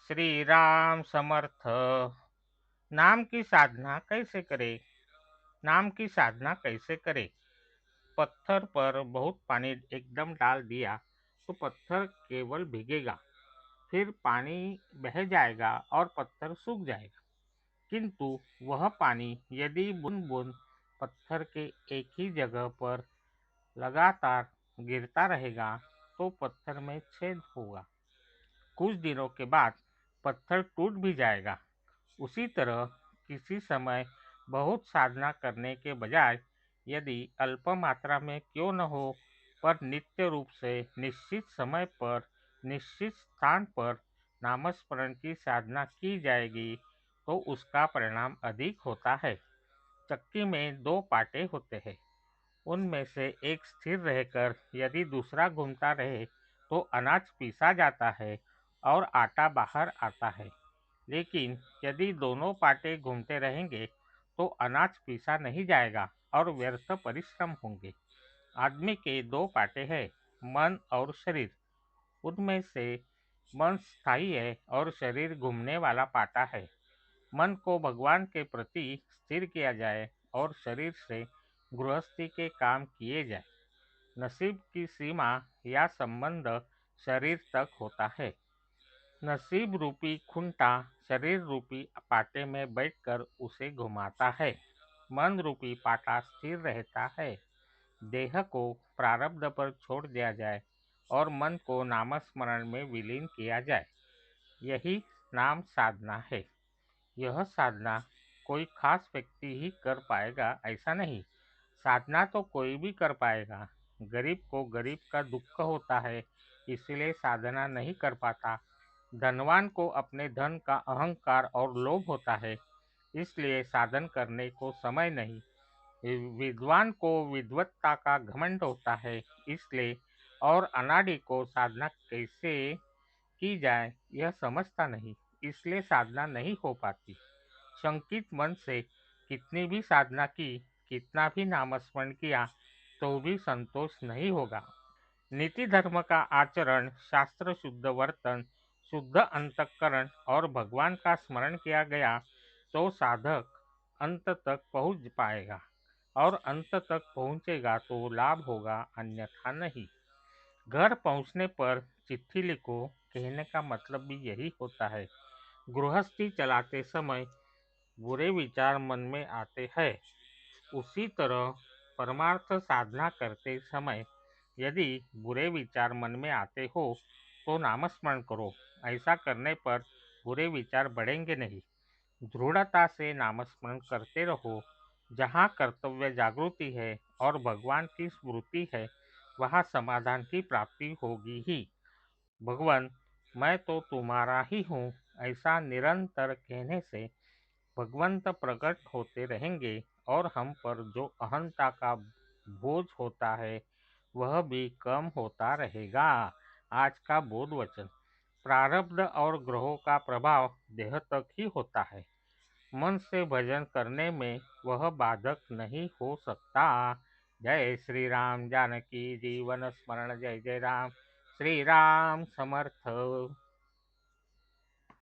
श्री राम समर्थ। नाम की साधना कैसे करें? नाम की साधना कैसे करें? पत्थर पर बहुत पानी एकदम डाल दिया तो पत्थर केवल भीगेगा, फिर पानी बह जाएगा और पत्थर सूख जाएगा। किंतु वह पानी यदि बूंद बूंद पत्थर के एक ही जगह पर लगातार गिरता रहेगा तो पत्थर में छेद होगा। कुछ दिनों के बाद पत्थर टूट भी जाएगा। उसी तरह किसी समय बहुत साधना करने के बजाय यदि अल्प मात्रा में क्यों न हो, पर नित्य रूप से निश्चित समय पर निश्चित स्थान पर नामस्मरण की साधना की जाएगी तो उसका परिणाम अधिक होता है। चक्की में दो पाटे होते हैं, उनमें से एक स्थिर रहकर यदि दूसरा घूमता रहे तो अनाज पीसा जाता है और आटा बाहर आता है। लेकिन यदि दोनों पाटे घूमते रहेंगे तो अनाज पीसा नहीं जाएगा और व्यर्थ परिश्रम होंगे। आदमी के दो पाटे हैं, मन और शरीर। उनमें से मन स्थायी है और शरीर घूमने वाला पाटा है। मन को भगवान के प्रति स्थिर किया जाए और शरीर से गृहस्थी के काम किए जाए। नसीब की सीमा या संबंध शरीर तक होता है। नसीब रूपी खूंटा शरीर रूपी पाटे में बैठकर उसे घुमाता है। मन रूपी पाटा स्थिर रहता है। देह को प्रारब्ध पर छोड़ दिया जाए और मन को नामस्मरण में विलीन किया जाए। यही नाम साधना है। यह साधना कोई खास व्यक्ति ही कर पाएगा ऐसा नहीं। साधना तो कोई भी कर पाएगा। गरीब को गरीब का दुख होता है, इसलिए साधना नहीं कर पाता। धनवान को अपने धन का अहंकार और लोभ होता है, इसलिए साधन करने को समय नहीं। विद्वान को विद्वत्ता का घमंड होता है, इसलिए और अनाड़ी को साधना कैसे की जाए यह समझता नहीं, इसलिए साधना नहीं हो पाती। शंकित मन से कितनी भी साधना की, कितना भी नामस्मरण किया तो भी संतोष नहीं होगा। नीति धर्म का आचरण, शास्त्र शुद्ध वर्तन, शुद्ध अंतःकरण और भगवान का स्मरण किया गया तो साधक अंत तक पहुंच पाएगा, और अंत तक पहुंचेगा तो लाभ होगा, अन्यथा नहीं। घर पहुंचने पर चिट्ठी लिखो कहने का मतलब भी यही होता है। गृहस्थी चलाते समय बुरे विचार मन में आते हैं, उसी तरह परमार्थ साधना करते समय यदि बुरे विचार मन में आते हो तो नामस्मरण करो। ऐसा करने पर बुरे विचार बढ़ेंगे नहीं। दृढ़ता से नामस्मरण करते रहो। जहाँ कर्तव्य जागृति है और भगवान की स्मृति है, वहाँ समाधान की प्राप्ति होगी ही। भगवान, मैं तो तुम्हारा ही हूँ, ऐसा निरंतर कहने से भगवंत प्रकट होते रहेंगे और हम पर जो अहंता का बोझ होता है वह भी कम होता रहेगा। आज का बोध वचन। प्रारब्ध और ग्रहों का प्रभाव देह तक ही होता है। मन से भजन करने में वह बाधक नहीं हो सकता। जय श्री राम। जानकी जीवन स्मरण। जय जय राम। श्री राम समर्थ।